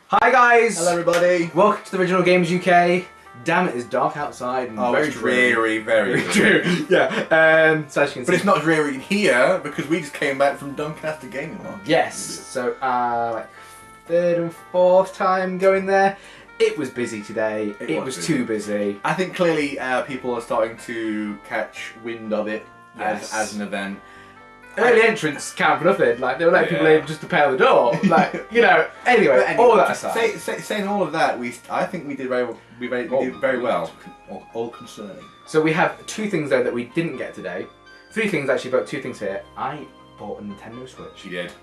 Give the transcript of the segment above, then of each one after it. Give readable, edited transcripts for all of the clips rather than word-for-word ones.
Hi guys! Hello everybody! Welcome to the Original Games UK. Damn it, it's dark outside and very dreary, very dreary. Yeah, so as you can see... But it's not dreary in here because we just came back from Doncaster Gaming Market. Yes, so like third and fourth time going there. It was busy today. It was too busy. I think clearly people are starting to catch wind of it as an event. Early entrance count for nothing. Like, they were letting people in just to pay on the door. Like, you know. Anyway, all that aside. Saying all of that, I think we did very well. We did very well. All concerning. So we have two things though that we didn't get today. Three things actually, but two things here. I bought a Nintendo Switch. You did.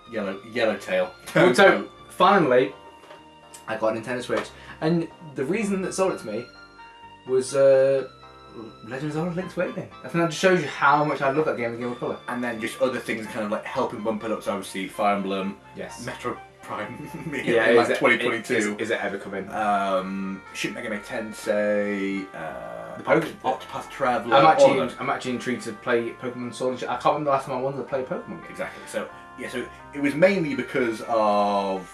Yellow tail. So finally, I got a Nintendo Switch, and the reason that sold it to me was Legend of Zelda: Link's Awakening. I think that just shows you how much I love that game, the Game of Colour. And then just other things kind of like helping bump it up. So obviously Fire Emblem, yes, Metro Prime, yeah, in like 2022. Is it ever coming? Shin Megami Tensei, the Octopath Traveler. I'm actually intrigued to play Pokemon Sword and Shield. I can't remember the last time I wanted to play a Pokemon game. Exactly. So yeah, so it was mainly because of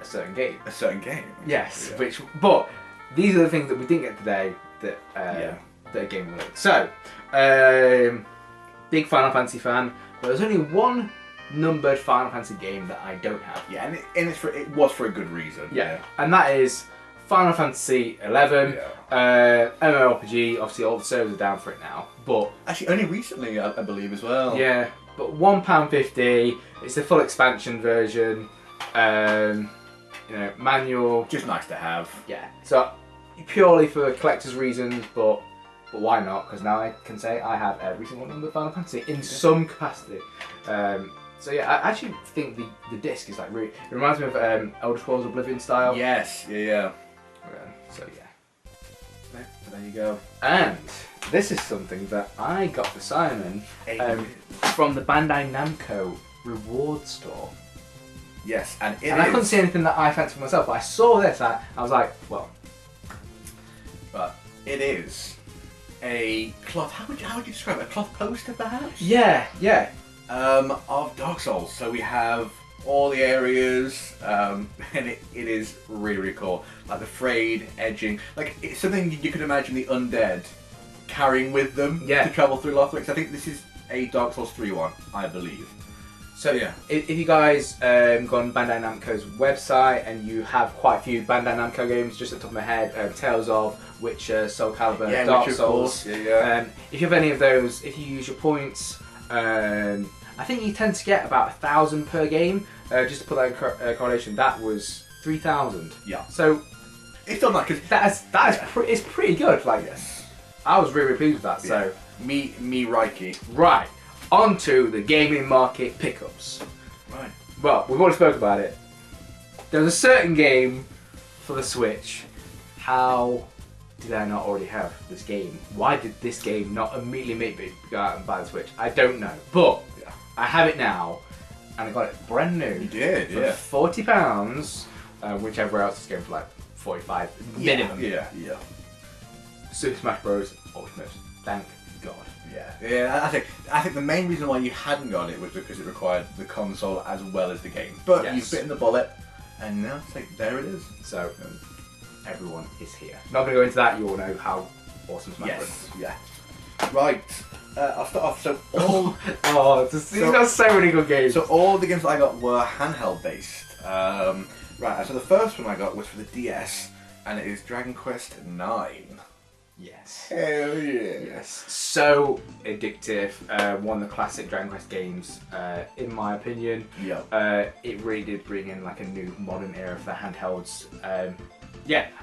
a certain game. A certain game. Yes, yeah. But these are the things that we didn't get today that that are game related. So, big Final Fantasy fan, but there's only one numbered Final Fantasy game that I don't have. Yeah, and it was for a good reason. Yeah, and that is Final Fantasy 11. MMORPG. Obviously, all the servers are down for it now, but actually only recently, I believe as well. Yeah, but £1.50. It's the full expansion version. You know, manual. Just nice to have. Yeah. So purely for collector's reasons, but why not? Because now I can say I have every single number of Final Fantasy in some capacity. So yeah, I actually think the disc is like really. It reminds me of Elder Scrolls Oblivion style. Yes. Yeah. So yeah. There you go. And this is something that I got for Simon from the Bandai Namco reward store. Yes, and I couldn't see anything that I fancied for myself, but I saw this, I was like, well. But it is a cloth, how would you describe it? A cloth poster, perhaps? Yeah. Of Dark Souls. So we have all the areas, and it is really, really cool. Like the frayed edging. Like, it's something you could imagine the undead carrying with them to travel through Lothric. I think this is a Dark Souls 3 one, I believe. So yeah, if you guys go on Bandai Namco's website and you have quite a few Bandai Namco games, just at the top of my head, Tales of, Witcher, Soul Calibur, Dark Souls. If you have any of those, if you use your points, I think you tend to get about 1,000 per game. Just to put that in correlation, that was 3,000. Yeah. So it's done that because it's pretty good. Like, I was really pleased with that. So me Reiki. Right. On to the gaming market pickups. Right. Well, we've already spoke about it. There's a certain game for the Switch. How did I not already have this game? Why did this game not immediately make me go out and buy the Switch? I don't know. But I have it now, and I got it brand new. You did, for £40, whichever else is going for like 45 minimum. Yeah. Super Smash Bros. Ultimate. Thank God. Yeah. I think the main reason why you hadn't got it was because it required the console as well as the game. But you've bitten the bullet, and now it's like, there it is. So everyone is here. Not going to go into that. You all know how awesome Smash Bros. is. Yeah. Right. I'll start off. So all he's got so many good games. So all the games that I got were handheld based. Right. So the first one I got was for the DS, and it is Dragon Quest IX. Yes. Hell yeah. Yes. So addictive. One of the classic Dragon Quest games, in my opinion. Yeah. It really did bring in like a new modern era for handhelds.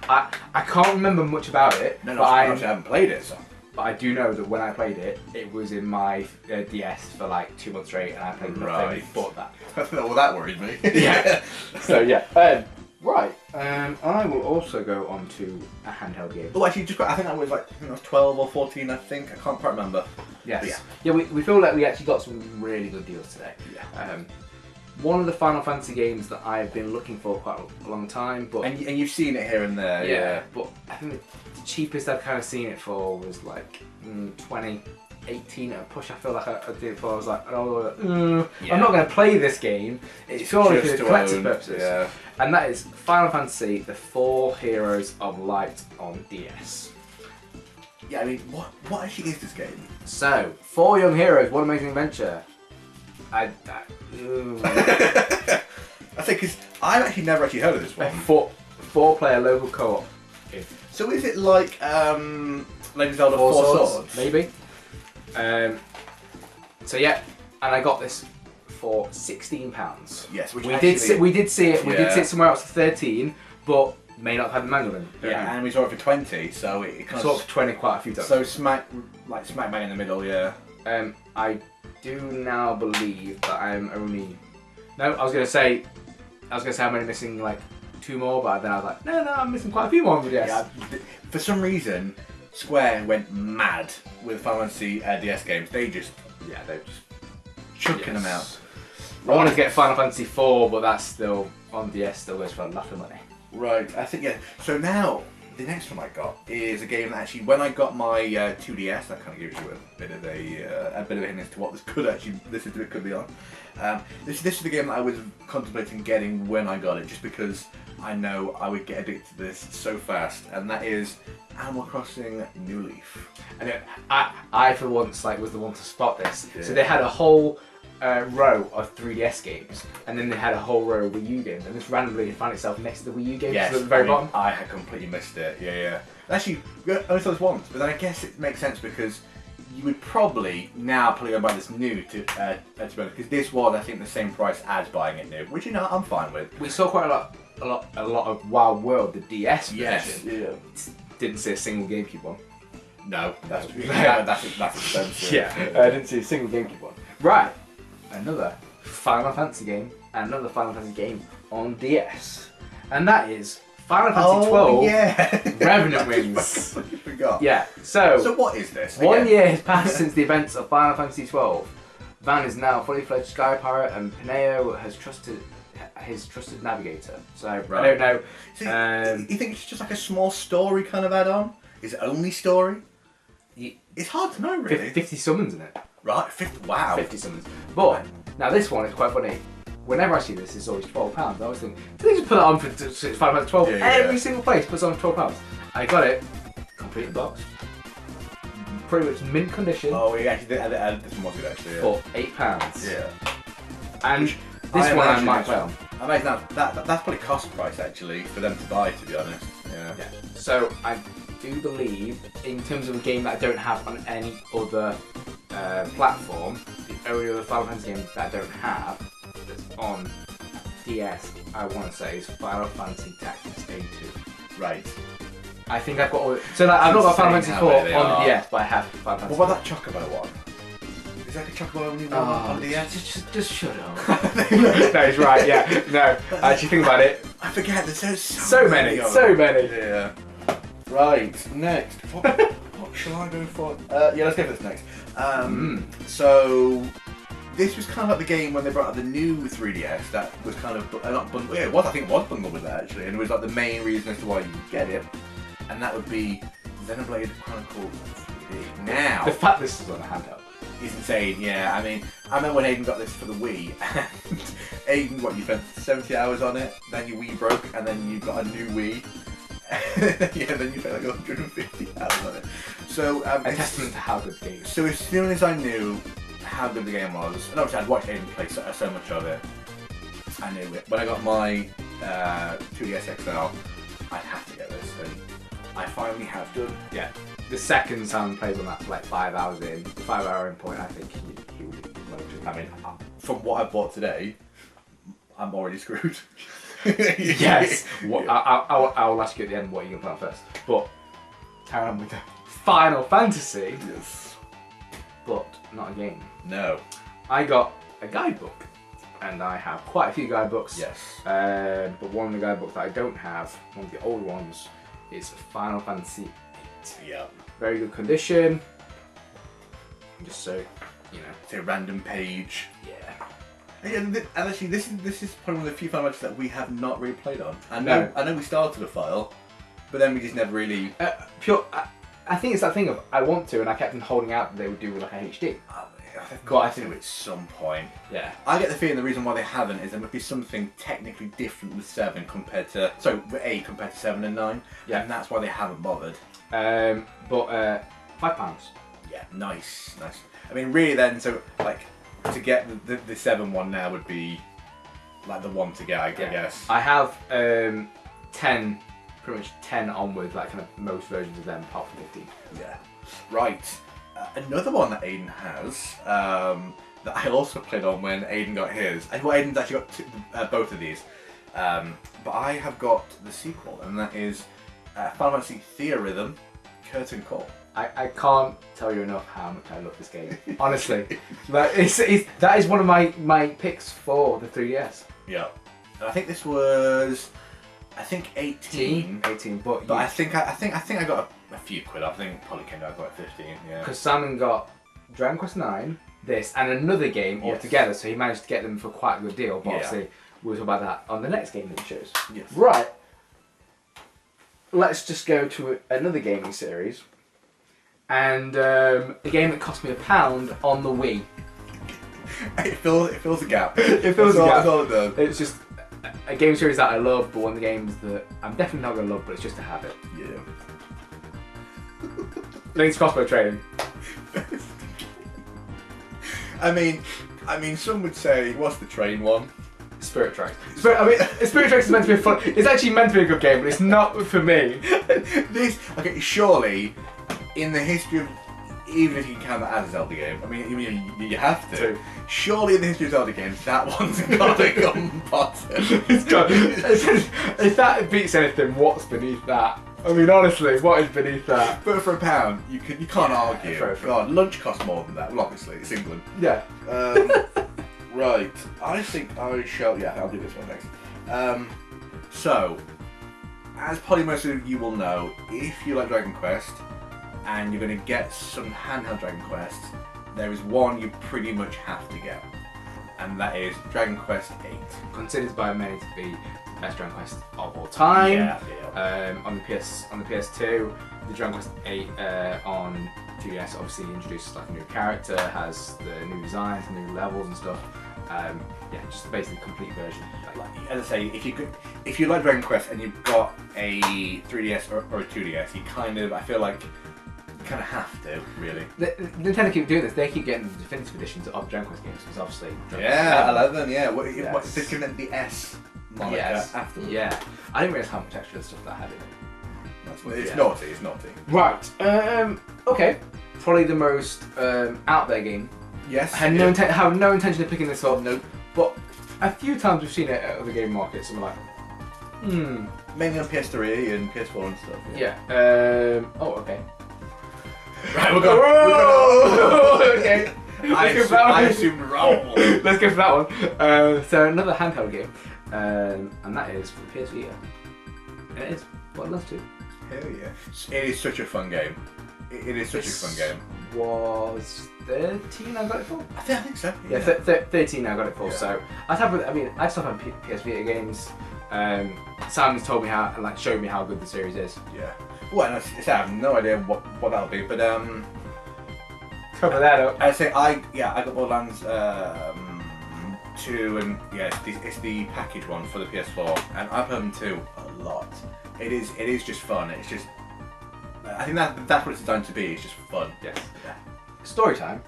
I can't remember much about it. No, I haven't played it, so. But I do know that when I played it, it was in my DS for like 2 months straight, and I played nothing but that. Well, that worries me. Yeah. So yeah. Right. I will also go on to a handheld game. Oh, actually, I think that was 12 or 14. I think I can't quite remember. Yes. Yeah. We feel like we actually got some really good deals today. Yeah. One of the Final Fantasy games that I've been looking for quite a long time, but and you've seen it here and there. But I think the cheapest I've kind of seen it for was like 20 18 and push. I feel like I did it before. I was like, I'm not going to play this game. It's purely for the collector's purposes. Yeah. And that is Final Fantasy: The Four Heroes of Light on DS. Yeah, I mean, what actually is this game? So, four young heroes, one amazing adventure. I think because I've actually never actually heard of this one. Four-player local co-op. So is it like Legend of Zelda Four Swords? Maybe. So yeah, and I got this for £16. Yes, which we did see it. We did see it somewhere else for 13, but may not have had the manual in. Yeah, and we saw it for 20, so it kind of for 20 quite a few times. So smack bang in the middle, yeah. I do now believe that I'm only. No, I was gonna say I'm only missing like 2 more, but then I was like, no, I'm missing quite a few more on the DS. Yeah, for some reason, Square went mad with Final Fantasy DS games. They're just chucking them out. I wanted to get Final Fantasy 4, but that's still on DS, still goes for nothing money. Right, I think, yeah. So now, the next one I got is a game that actually, when I got my 2DS, that kind of gives you a bit of a hint as to what this could be on. This is the game that I was contemplating getting when I got it, just because I know I would get addicted to this so fast, and that is Animal Crossing New Leaf. And I for once was the one to spot this. Yeah. So they had a whole row of 3DS games, and then they had a whole row of Wii U games, and this randomly found itself next to the Wii U games at the very bottom. I had completely missed it. Yeah. Actually, I only saw this once, but then I guess it makes sense because you would probably now go buy this new to because this was, I think, the same price as buying it new, which I'm fine with. We saw quite a lot of Wild World, the DS version. Yes. Yeah. Didn't see a single GameCube one. No, that's expensive. Yeah, I didn't see a single GameCube one. Right, another Final Fantasy game, and another Final Fantasy game on DS, and that is Final Fantasy 12. Yeah. Revenant Wings. I forgot. Yeah. So what is this? 1 year has passed since the events of Final Fantasy 12. Van is now a fully fledged Sky Pirate, and Pineo has his trusted navigator. So right. I don't know. So you think it's just like a small story kind of add-on? Is it only story? It's hard to know, really. 50 summons in it. Right, 50. Wow. 50 summons. But now this one is quite funny. Whenever I see this, it's always £12. I always think, do they just put it on for Final Fantasy 12? Yeah, every single place puts on £12. I got it, complete box, pretty much mint condition. Oh, we actually did this one was good actually. Yeah. For £8. Yeah. And this one I might play on. I imagine that's probably cost price actually for them to buy, to be honest. Yeah. So I do believe, in terms of a game that I don't have on any other platform, the only other Final Fantasy game that I don't have that's on DS, I want to say, is Final Fantasy Tactics A2. Right. I think I've got all. So I've not got Final Fantasy 4 on the DS, but I have Final Fantasy. What about that Chocobo one? Is that a Chocobo only one on the DS? Just shut up. No, he's right. Yeah. No. Actually, think about it. I forget. There's so many. Yeah. Right. Next. What shall I go for? Yeah, let's go for this next. So this was kind of like the game when they brought out the new 3DS that was kind of not bundled. Yeah, I think it was bundled with that actually, and it was like the main reason as to why you would get it, and that would be Xenoblade Chronicles 3D. Now the fact this is on a handheld is insane. Yeah, I mean, I remember when Aiden got this for the Wii, and Aiden, you spent 70 hours on it, then your Wii broke, and then you got a new Wii. Yeah, then you spent like 150 hours on it. So a testament to how good the game is. So as soon as I knew how good the game was, and obviously I'd watched Aiden play so much of it, I knew it. When I got my 2DS XL, I had to get this, and I finally have done. Yeah. The second Sam plays on that for like 5 hours in, 5 hour in point, I think he would be loaded. I mean, from what I bought today, I'm already screwed. Yes. I will ask you at the end what you're going to plan first. But carry on with the Final Fantasy. Yes. But not a game. No. I got a guidebook. And I have quite a few guidebooks. Yes. But one of the guidebooks that I don't have, one of the old ones, is Final Fantasy 8. Yeah. Very good condition. Just so, you know. It's a random page. Yeah. And actually, this is probably one of the few Final Fantasies that we have not really played on. I know we started a file, but then we just never really. I think it's that thing of I want to, and I kept on holding out that they would do like a HD. They've got to at some point. Yeah. I get the feeling the reason why they haven't is there must be something technically different with 7 compared to... So, with 8 compared to 7 and 9. Yeah. And that's why they haven't bothered. But £5. Yeah, nice. I mean, really then, so, like, to get the 7 one now would be, like, the one to get, I guess. I have 10, pretty much 10 onward, like, kind of most versions of them, apart from 15. Yeah. Right. Another one that Aiden has, that I also played on when Aiden got his. Well, Aiden's actually got both of these. But I have got the sequel, and that is Final Fantasy Theorhythm Curtain Call. I can't tell you enough how much I love this game. Honestly. Like, that is one of my picks for the 3DS. Yeah. And I think this was... I think 18. 18, but I think I got a few quid. I think probably came out like 15. Yeah. Because Simon got Dragon Quest 9, this, and another game all together, so he managed to get them for quite a good deal. But obviously, we'll talk about that on the next game that he shows. Yes. Right. Let's just go to another gaming series, and a game that cost me £1 on the Wii. It fills a gap. It fills a gap. That's all it does. It's just a game series that I love, but one of the games that I'm definitely not going to love, but it's just a habit. Yeah. Link's crossbow training. I mean, some would say, what's the train one? Spirit Tracks. Spirit Tracks is meant to be fun. It's actually meant to be a good game, but it's not for me. Okay, surely, in the history of, even if you count that as a Zelda game, I mean, you have to. Surely in the history of Zelda games, that one's got to come bottom. If that beats anything, what's beneath that? I mean, honestly, what is beneath that? But for £1, you can't argue. God, lunch costs more than that. Well, obviously, it's England. Yeah. Right. I think I shall. Yeah, I'll do this one next. So, as probably most of you will know, if you like Dragon Quest and you're going to get some handheld Dragon Quest, there is one you pretty much have to get, and that is Dragon Quest 8. Considered by many to be the best Dragon Quest of all time. Yeah. On the PS2, the Dragon Quest 8 on 3DS obviously introduces like a new character, has the new designs, new levels and stuff. Yeah, just basically a complete version. Like, as I say, if you like Dragon Quest and you've got a 3DS or a 2DS, I feel like you kind of have to, really. Nintendo keep doing this. They keep getting the definitive editions of Dragon Quest games because obviously. Yeah, 11. Yeah. What they've given it the S moniker afterwards. Yeah. I didn't realise how much extra stuff that had in it. It's naughty. It's naughty. Right. Okay. Probably the most out there game. Yes. I had no intention of picking this up. Nope. But a few times we've seen it at other game markets, and we're like, Mainly on PS3 and PS4 and stuff. Yeah. Oh, okay. Right, we're going. Okay. I assumed roll. Let's go for that one. So another handheld game, and that is for the PS Vita. And it is what it loves to. Hell yeah! It is such a fun game. It is such a fun game. Was 13 I got it for? I think so. Yeah, 13 I got it for. Yeah. So I still have PS Vita games. Simon's told me showed me how good the series is. Yeah. Well, I have no idea what that'll be, but cover that up. I say I got Borderlands 2, and it's the package one for the PS4, and I've played them too a lot. It is just fun. It's just I think that's what it's designed to be. It's just fun. Yes. Yeah. Story time.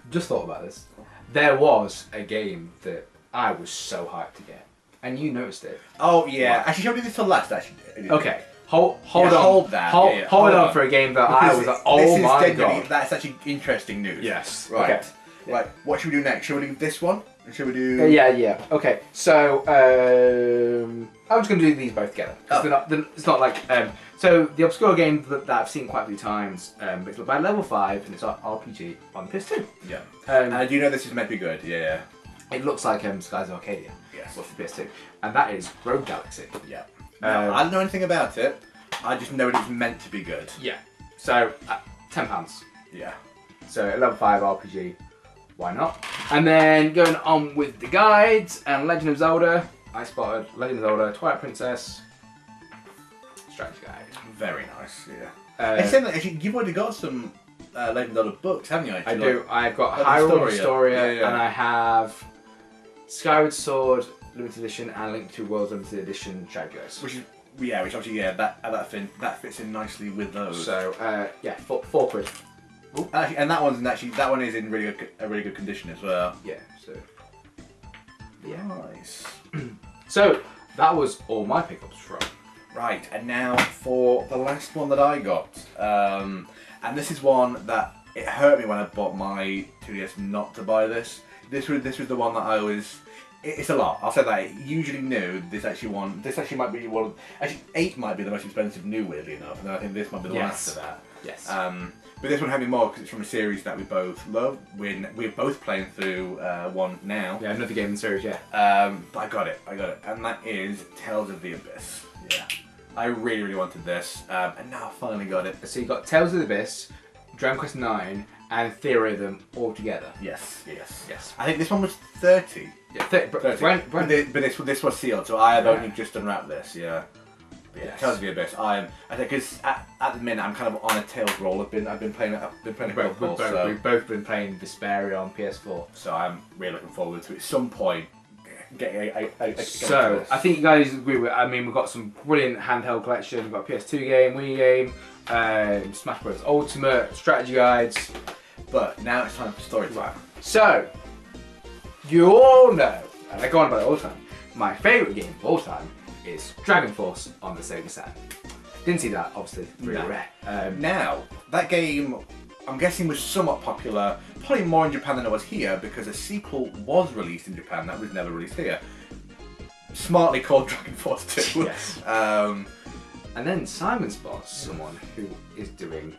Just thought about this. There was a game that I was so hyped to get, and you noticed it. Oh yeah. What? Actually, shall we do this till last? Actually. Okay. Hold on. Hold that. Hold on for a game that I was like, oh my god. That's actually interesting news. Yes. Right. Okay. Right. What should we do next? Shall we do this one? Or shall we do? Yeah. Okay. So I'm just gonna do these both together. It's not like so the obscure game that I've seen quite a few times, but it's by level 5 and it's an RPG on PS2. Yeah. And you know this is meant to be good. Yeah. It looks like Skies of Arcadia. Yes. What's the PS2? And that is Rogue Galaxy. Yeah. I don't know anything about it. I just know it's meant to be good. Yeah. So £10. Yeah. So a level 5 RPG. Why not? And then going on with the guides and Legend of Zelda. I spotted Legend of Zelda, Twilight Princess, strategy guide. Very nice, yeah. Actually, you've already got some Legend of Zelda books, haven't you? Actually? I do. I've got Hyrule Historia, and I have Skyward Sword Limited Edition and Link to Worlds Limited Edition strategy guides. Which obviously that fits in nicely with those. So yeah, £4. Actually, and that one is in a really good condition as well. Yeah. So yeah. Nice. So that was all my pickups from. Right, and now for the last one that I got, and this is one that it hurt me when I bought my 2DS not to buy this. This was the one that I was. It's a lot. I'll say that. Usually new. This actually might be one. Actually, 8 might be the most expensive new, weirdly enough, and then I think this might be the one after that. Yes. But this one had me more because it's from a series that we both love. We're both playing through one now. Yeah, another game in the series. Yeah. But I got it, and that is Tales of the Abyss. Yeah. I really, really wanted this, and now I finally got it. So you got Tales of the Abyss, Dragon Quest 9, and Theory of them all together. Yes. I think this one was 30. Yeah, 30. But this was sealed, so I have only just unwrapped this. Yeah. But yeah, Tales of the Abyss. I think because at the minute I'm kind of on a Tales roll. I've been playing it. We've both been playing Vesperia on PS4. So I'm really looking forward to it. At some point. So I think you guys agree with. I mean, we've got some brilliant handheld collection. We've got a PS2 game, Wii game, Smash Bros. Ultimate, strategy guides. But now it's time for story time. Right. So you all know, and I go on about it all the time. My favourite game of all time is Dragon Force on the Sega Saturn. Didn't see that, obviously, really rare. Now that game, I'm guessing, was somewhat popular, probably more in Japan than it was here, because a sequel was released in Japan that was never released here. Smartly called Dragon Force 2. Yes. And then Simon spots someone who is doing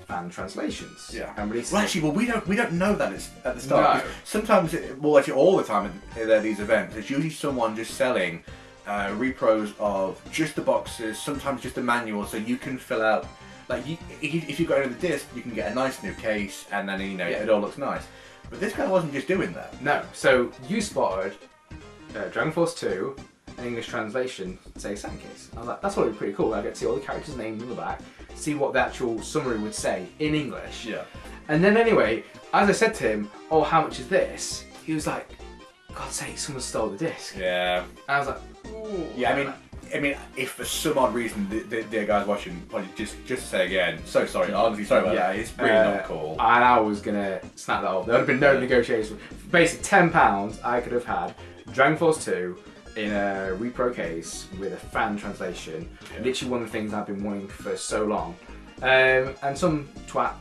fan translations. Yeah. And well, actually, we don't know that it's at the start. No. Sometimes, actually, all the time at these events, it's usually someone just selling repros of just the boxes, sometimes just the manual, so you can fill out. Like, if you got into the disc, you can get a nice new case, and then it all looks nice. But this guy wasn't just doing that. No. So you spotted Dragon Force 2, an English translation, say Saturn case. I was like, that's probably pretty cool. I get to see all the characters' names on the back, see what the actual summary would say in English. Yeah. And then anyway, as I said to him, "Oh, how much is this?" He was like, "God's sake, someone stole the disc." Yeah. And I was like, "Ooh." Yeah, I mean, if for some odd reason the guys watching, probably just to say again, so sorry, honestly, sorry about that. It's really not cool. And I was gonna snap that up. There would have been no negotiation. For basically £10, I could have had Dragon Force 2 in a repro case with a fan translation. Yeah. Literally one of the things I've been wanting for so long. And some twat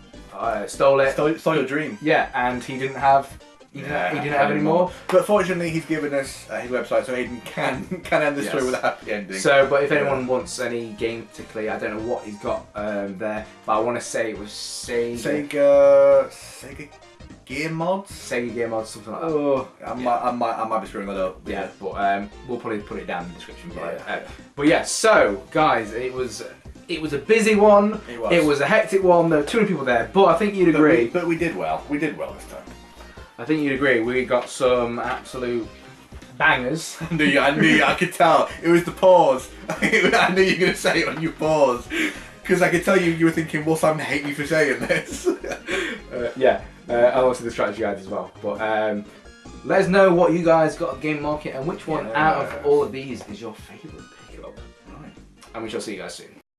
stole it. Stole your dream. Yeah, and he didn't have. He didn't have any more. But fortunately, he's given us his website, so Aiden can end the story with a happy ending. So, but if anyone wants any game particularly, I don't know what he's got there, but I want to say it was Sega Gear Mods? Sega Gear Mods, something like that. Oh, I might be screwing that up. Yeah, but we'll probably put it down in the description below. But yeah, so guys, it was a busy one. It was a hectic one. There were too many people there, but I think you'd agree. But we did well. We did well this time. I think you'd agree. We got some absolute bangers. I knew you. I could tell. It was the pause. I knew you were going to say it when you paused. Because I could tell you were thinking, well, Simon hate me for saying this. Yeah. And also the strategy guides as well. But let us know what you guys got at Game Market and which one out of all of these is your favourite pickup. Right. And we shall see you guys soon.